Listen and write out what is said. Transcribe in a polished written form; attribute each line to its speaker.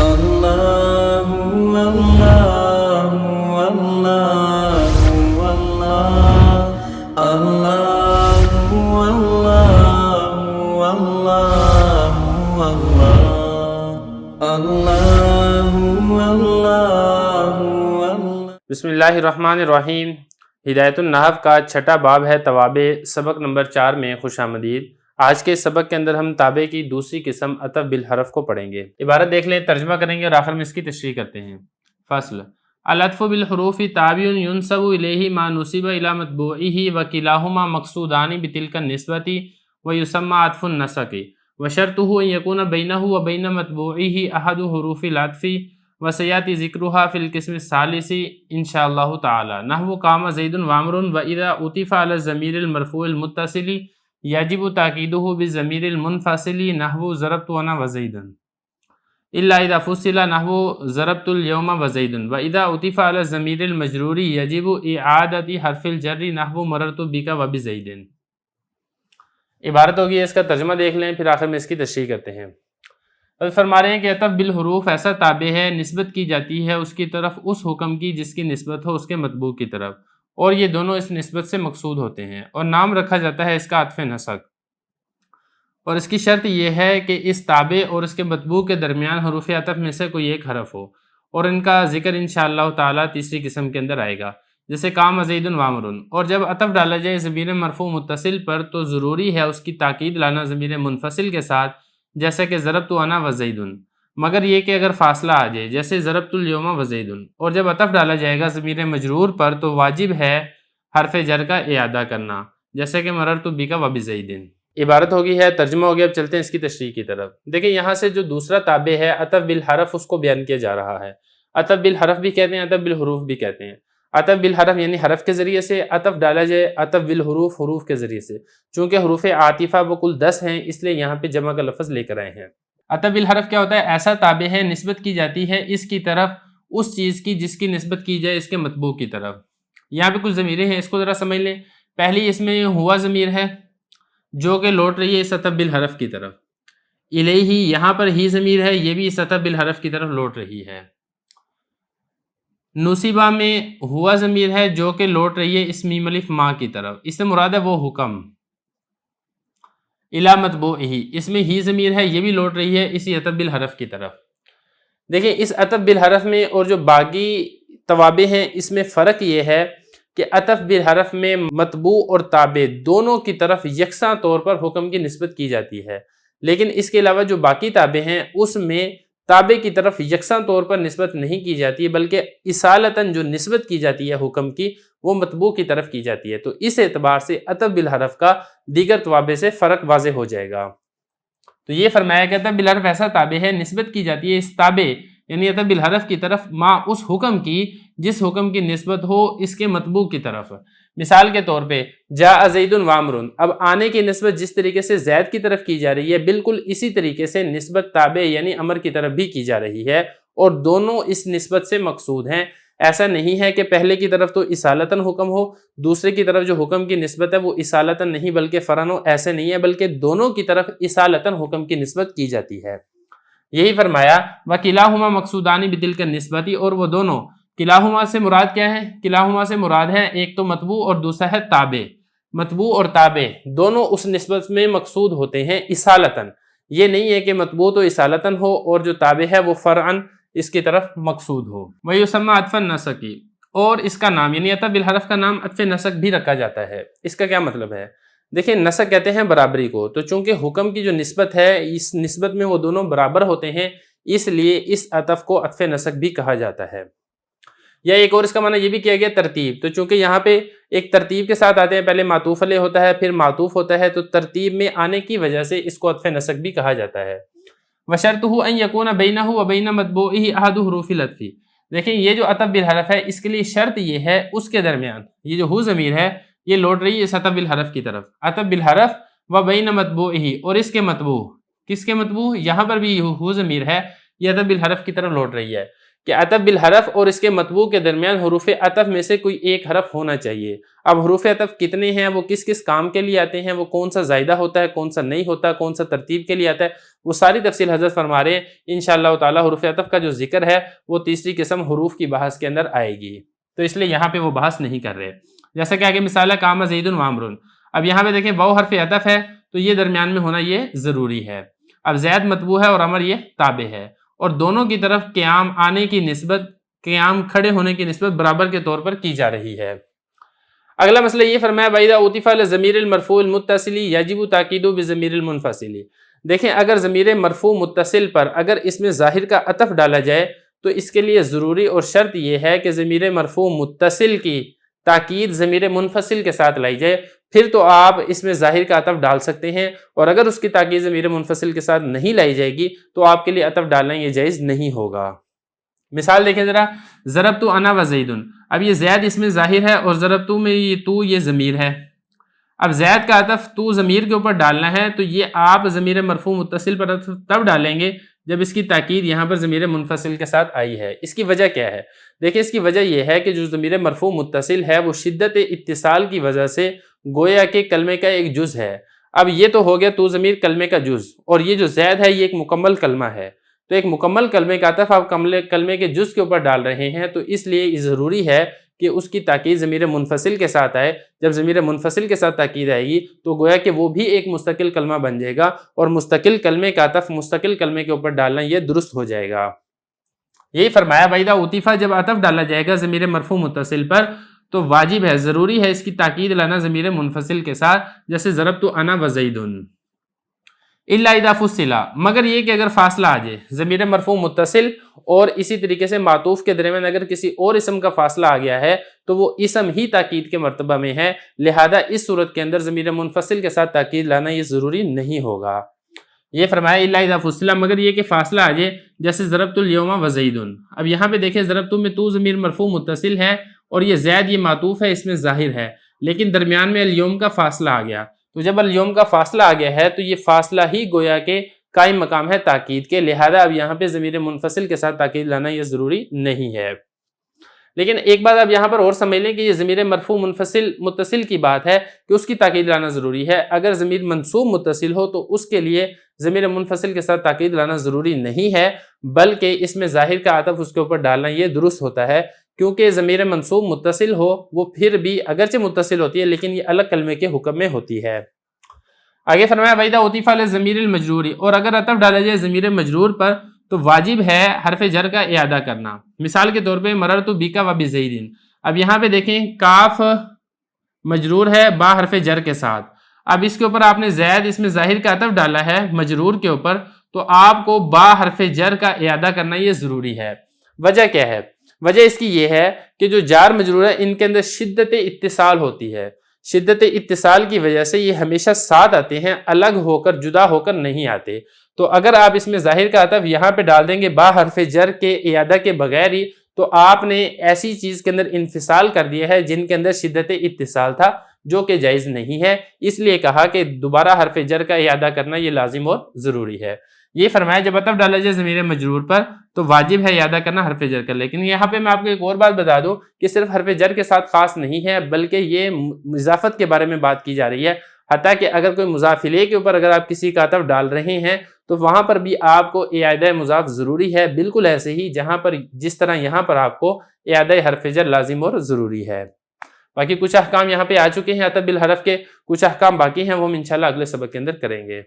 Speaker 1: اللہ اللہ اللہ اللہ اللہ اللہ۔
Speaker 2: بسم اللہ الرحمن الرحیم۔ ہدایت النحو کا چھٹا باب ہے توابع، سبق نمبر 4 میں خوش آمدید۔ آج کے سبق کے اندر ہم تابع کی دوسری قسم عطف بالحرف کو پڑھیں گے۔ عبارت دیکھ لیں، ترجمہ کریں گے اور آخر میں اس کی تشریح کرتے ہیں۔ فصل: العطف بالحروف تابع ينسب الیہ ما نسب الی متبوعہ وکلاہما مقصودان بتلک النسبۃ ویسمى عطف النسق وشرطہ ان یکون بینہ وبین متبوعہ احد حروف العطف وسیاتی ذکرها فی القسم الثالث انشاء اللہ تعالی، نحو قام زید وعمر واذا عطف علی الضمیر المرفوع المتصل یجب تاکیدہ بالضمیر المنفصل نحو ضربت انا وزیدا الا اذا فصل نحو ضربت اليوم وزیدا واذا عطف علی الضمیر المجرور یجب اعادۃ حرف الجر نحو مررت بک وبزید۔ عبارت ہوگی، اس کا ترجمہ دیکھ لیں، پھر آخر میں اس کی تشریح کرتے ہیں۔ اب فرما رہے ہیں کہ عطف بالحروف ایسا تابع ہے، نسبت کی جاتی ہے اس کی طرف اس حکم کی جس کی نسبت ہو اس کے مطبوع کی طرف، اور یہ دونوں اس نسبت سے مقصود ہوتے ہیں، اور نام رکھا جاتا ہے اس کا عطف نسق، اور اس کی شرط یہ ہے کہ اس تابع اور اس کے مطبوع کے درمیان حروف عطف میں سے کوئی ایک حرف ہو، اور ان کا ذکر انشاءاللہ تعالی تیسری قسم کے اندر آئے گا، جیسے قام زید وعمر۔ اور جب عطف ڈالا جائے ضمیر مرفوع متصل پر تو ضروری ہے اس کی تاکید لانا ضمیر منفصل کے ساتھ، جیسے کہ ضربت انا وزید، مگر یہ کہ اگر فاصلہ آ جائے، جیسے ضربت اليوم وزید۔ اور جب عطف ڈالا جائے گا ضمیر مجرور پر تو واجب ہے حرف جر کا اعادہ کرنا، جیسے کہ مررت بک وبزید۔ عبارت ہوگی ہے، ترجمہ ہو گیا، اب چلتے ہیں اس کی تشریح کی طرف۔ دیکھیں یہاں سے جو دوسرا تابع ہے عطف بالحرف، اس کو بیان کیا جا رہا ہے۔ عطف بالحرف بھی کہتے ہیں، عطف بالحروف بھی کہتے ہیں۔ عطف بالحرف یعنی حرف کے ذریعے سے، عطف ڈالا جائے عطف بالحروف حروف کے ذریعے سے۔ چونکہ حروف عاطفہ وہ کل 10 ہیں، اس لیے یہاں پہ جمع کا لفظ لے کر آئے ہیں۔ عطف بالحرف کیا ہوتا ہے؟ ایسا تابع ہے، نسبت کی جاتی ہے اس کی طرف اس چیز کی جس کی نسبت کی جائے اس کے مطبوع کی طرف۔ یہاں پہ کچھ ضمیریں ہیں، اس کو ذرا سمجھ لیں۔ پہلی اس میں ہوا ضمیر ہے جو کہ لوٹ رہی ہے اس عطف بالحرف کی طرف۔ الیہ، یہاں پر ہی ضمیر ہے، یہ بھی اس عطف بالحرف کی طرف لوٹ رہی ہے۔ نصیبہ میں ہوا ضمیر ہے جو کہ لوٹ رہی ہے اس میم الف ما کی طرف، اس سے مراد ہے وہ حکم۔ الی متبوعہ، اس میں ہی ضمیر ہے، یہ بھی لوٹ رہی ہے اسی عطف بالحرف کی طرف۔ دیکھیں اس عطف بالحرف میں اور جو باقی توابع ہیں اس میں فرق یہ ہے کہ عطف بالحرف میں مطبوع اور تابع دونوں کی طرف یکساں طور پر حکم کی نسبت کی جاتی ہے، لیکن اس کے علاوہ جو باقی تابع ہیں اس میں تابع کی طرف یکساں طور پر نسبت نہیں کی جاتی ہے، بلکہ اصالتاً جو نسبت کی جاتی ہے حکم کی وہ مطبوع کی طرف کی جاتی ہے۔ تو اس اعتبار سے عطف بالحرف کا دیگر توابع سے فرق واضح ہو جائے گا۔ تو یہ فرمایا کہ عطف بالحرف ایسا تابع ہے، نسبت کی جاتی ہے اس تابع یعنی عطف بالحرف کی طرف ما اس حکم کی جس حکم کی نسبت ہو اس کے مطبوع کی طرف۔ مثال کے طور پہ جاء زید وعمر، اب آنے کی نسبت جس طریقے سے زید کی طرف کی جا رہی ہے بالکل اسی طریقے سے نسبت تابع یعنی امر کی طرف بھی کی جا رہی ہے، اور دونوں اس نسبت سے مقصود ہیں۔ ایسا نہیں ہے کہ پہلے کی طرف تو اصالتاً حکم ہو، دوسرے کی طرف جو حکم کی نسبت ہے وہ اصالتاً نہیں بلکہ فراً ہو، ایسے نہیں ہے، بلکہ دونوں کی طرف اصالتاً حکم کی نسبت کی جاتی ہے۔ یہی فرمایا وَكِلَاهُمَا مَقْصُودَانِ بِتِلْكَ النِّسْبَةِ، اور وہ دونوں، کلاہما سے مراد کیا ہے؟ کلاہما سے مراد ہے ایک تو مطبوع اور دوسرا ہے تابع۔ مطبوع اور تابع دونوں اس نسبت میں مقصود ہوتے ہیں اصالتاً، یہ نہیں ہے کہ مطبوع تو اصالتاً ہو اور جو تابع ہے وہ فرعاً اس کی طرف مقصود ہو۔ وَيُسَمَّى عَطْفَ النَّسَقِ، اور اس کا نام یعنی عطف بالحرف کا نام عطف نسق بھی رکھا جاتا ہے۔ اس کا کیا مطلب ہے؟ دیکھیں نسق کہتے ہیں برابری کو، تو چونکہ حکم کی جو نسبت ہے اس نسبت میں وہ دونوں برابر ہوتے ہیں، اس لیے اس عطف کو عطف نسق بھی کہا جاتا ہے۔ یا ایک اور اس کا معنی یہ بھی کیا گیا ترتیب، تو چونکہ یہاں پہ ایک ترتیب کے ساتھ آتے ہیں، پہلے معطوف علیہ ہوتا ہے پھر معطوف ہوتا ہے، تو ترتیب میں آنے کی وجہ سے اس کو عطف نسق بھی کہا جاتا ہے۔ وَشَرْطُهُ أَن يَكُونَ بَيْنَهُ وَبَيْنَ مَطْبُوعِهِ أَحَدُ حُرُوفِ الْعَطْفِ، دیکھیں یہ جو عطف بالحرف ہے اس کے لیے شرط یہ ہے اس کے درمیان یہ جو ہو ضمیر ہے یہ لوٹ رہی ہے اس عطف بالحرف کی طرف۔ عطف بالحرف وَبَيْنَ مَطْبُوعِهِ، اور اس کے مطبوع، کس کے مطبوع؟ یہاں پر بھی ہو ضمیر ہے، یہ عطف بالحرف کی طرف لوٹ رہی ہے کہ عطف بالحرف اور اس کے مطبوع کے درمیان حروف عطف میں سے کوئی ایک حرف ہونا چاہیے۔ اب حروف عطف کتنے ہیں، وہ کس کس کام کے لیے آتے ہیں، وہ کون سا زائدہ ہوتا ہے، کون سا نہیں ہوتا، کون سا ترتیب کے لیے آتا ہے، وہ ساری تفصیل حضرت فرما رہے ہیں۔ انشاءاللہ تعالی حروف عطف کا جو ذکر ہے وہ تیسری قسم حروف کی بحث کے اندر آئے گی، تو اس لیے یہاں پہ وہ بحث نہیں کر رہے۔ جیسا کہ آگے مثال ہے قام زید وعمر، اب یہاں پہ دیکھیں واو حرف عطف ہے تو یہ درمیان میں ہونا یہ ضروری ہے۔ اب زید متبوع ہے اور عمر یہ تابع ہے، اور دونوں کی طرف قیام آنے کی نسبت، قیام کھڑے ہونے کی نسبت برابر کے طور پر کی جا رہی ہے۔ اگلا مسئلہ یہ فرمایا بَإِذَا عُطِفَ عَلَى الضَّمِيرِ الْمَرْفُوعِ الْمُتَّصِلِ يَجِبُ تَأْكِيدُهُ بِالضَّمِيرِ الْمُنْفَصِلِ۔ دیکھیں اگر ضمیر مرفوع متصل پر اگر اس میں ظاہر کا عطف ڈالا جائے تو اس کے لیے ضروری اور شرط یہ ہے کہ ضمیر مرفوع متصل کی تاکید ضمیر منفصل کے ساتھ لائی جائے، پھر تو آپ اس میں ظاہر کا عطف ڈال سکتے ہیں، اور اگر اس کی تاکید ضمیر منفصل کے ساتھ نہیں لائی جائے گی تو آپ کے لیے عطف ڈالنا یہ جائز نہیں ہوگا۔ مثال دیکھیں ذرا، ضربت انا و زید، اب یہ زید اس میں ظاہر ہے اور ضربت میں یہ تو یہ ضمیر ہے۔ اب زید کا عطف تو ضمیر کے اوپر ڈالنا ہے تو یہ آپ ضمیر مرفوع متصل پر عطف تب ڈالیں گے جب اس کی تاکید یہاں پر ضمیر منفصل کے ساتھ آئی ہے۔ اس کی وجہ کیا ہے؟ دیکھیں اس کی وجہ یہ ہے کہ جو ضمیر مرفوع متصل ہے وہ شدت اتصال کی وجہ سے گویا کہ کلمے کا ایک جز ہے۔ اب یہ تو ہو گیا تو ضمیر کلمے کا جز، اور یہ جو زید ہے یہ ایک مکمل کلمہ ہے، تو ایک مکمل کلمے کا عطف آپ کلمے کے جز کے اوپر ڈال رہے ہیں، تو اس لیے یہ ضروری ہے کہ اس کی تاکید ضمیر منفصل کے ساتھ آئے۔ جب ضمیر منفصل کے ساتھ تاکید آئے گی تو گویا کہ وہ بھی ایک مستقل کلمہ بن جائے گا، اور مستقل کلمے کا عطف مستقل کلمے کے اوپر ڈالنا یہ درست ہو جائے گا۔ یہی فرمایا بَإِذَا عُطِفَ، جب عطف ڈالا جائے گا ضمیر مرفوع متصل پر تو واجب ہے، ضروری ہے اس کی تاکید لانا ضمیر منفصل کے ساتھ، جیسے ضربت انا و زید۔ الا اذا فصل، مگر یہ کہ اگر فاصلہ آ جائے ضمیر مرفوع متصل اور اسی طریقے سے معطوف کے درمیان اگر کسی اور اسم کا فاصلہ آ گیا ہے تو وہ اسم ہی تاکید کے مرتبہ میں ہے، لہذا اس صورت کے اندر ضمیر منفصل کے ساتھ تاکید لانا یہ ضروری نہیں ہوگا۔ یہ فرمایا الا اذا فصل، مگر یہ کہ فاصلہ آ جائے، جیسے ضربت اليوم و زید۔ اب یہاں پہ دیکھیں ضربت میں تو ضمیر مرفوع متصل ہے اور یہ زید یہ معطوف ہے، اس میں ظاہر ہے، لیکن درمیان میں اليوم کا فاصلہ آ گیا، تو جب اليوم کا فاصلہ آ گیا ہے تو یہ فاصلہ ہی گویا کہ قائم مقام ہے تاکید کے، لہذا اب یہاں پہ ضمیر منفصل کے ساتھ تاکید لانا یہ ضروری نہیں ہے۔ لیکن ایک بات اب یہاں پر اور سمجھ لیں کہ یہ ضمیر مرفوع متصل کی بات ہے کہ اس کی تاکید لانا ضروری ہے۔ اگر ضمیر منصوب متصل ہو تو اس کے لیے ضمیر منفصل کے ساتھ تاکید لانا ضروری نہیں ہے، بلکہ اس میں ظاہر کا عطف اس کے اوپر ڈالنا یہ درست ہوتا ہے، کیونکہ ضمیر منصوب متصل ہو وہ پھر بھی اگرچہ متصل ہوتی ہے لیکن یہ الگ کلمے کے حکم میں ہوتی ہے۔ آگے فرمایا وَإِذَا عُطِفَ عَلَى الضَّمِيرِ الْمَجْرُورِ، اور اگر عطف ڈالا جائے ضمیر مجرور پر تو واجب ہے حرف جر کا اعادہ کرنا۔ مثال کے طور پہ مررت بک و بزید، اب یہاں پہ دیکھیں کاف مجرور ہے با حرف جر کے ساتھ، اب اس کے اوپر آپ نے زید اس میں ظاہر کا عطف ڈالا ہے مجرور کے اوپر، تو آپ کو با حرف جر کا اعادہ کرنا یہ ضروری ہے۔ وجہ کیا ہے؟ وجہ اس کی یہ ہے کہ جو جار مجرور ہے ان کے اندر شدت اتصال ہوتی ہے، شدت اتصال کی وجہ سے یہ ہمیشہ ساتھ آتے ہیں، الگ ہو کر جدا ہو کر نہیں آتے، تو اگر آپ اس میں ظاہر کا عطف یہاں پہ ڈال دیں گے با حرف جر کے اعادہ کے بغیر ہی، تو آپ نے ایسی چیز کے اندر انفصال کر دیا ہے جن کے اندر شدت اتصال تھا، جو کہ جائز نہیں ہے، اس لیے کہا کہ دوبارہ حرف جر کا اعادہ کرنا یہ لازم اور ضروری ہے۔ یہ فرمایا جب عطف ڈالا جائے ضمیر مجرور پر تو واجب ہے اعادہ کرنا حرف جر کا، لیکن یہاں پہ میں آپ کو ایک اور بات بتا دوں کہ صرف حرف جر کے ساتھ خاص نہیں ہے، بلکہ یہ اضافت کے بارے میں بات کی جا رہی ہے، حتیٰ کہ اگر کوئی مضاف الیہ کے اوپر اگر آپ کسی کا عطف ڈال رہے ہیں تو وہاں پر بھی آپ کو اعادہ مضاف ضروری ہے، بالکل ایسے ہی جس طرح یہاں پر آپ کو اعادہ حرف جر لازم اور ضروری ہے۔ باقی کچھ احکام یہاں پہ آ چکے ہیں عطف بالحرف کے، کچھ احکام باقی ہیں وہ ہم انشاءاللہ اگلے سبق کے اندر کریں گے۔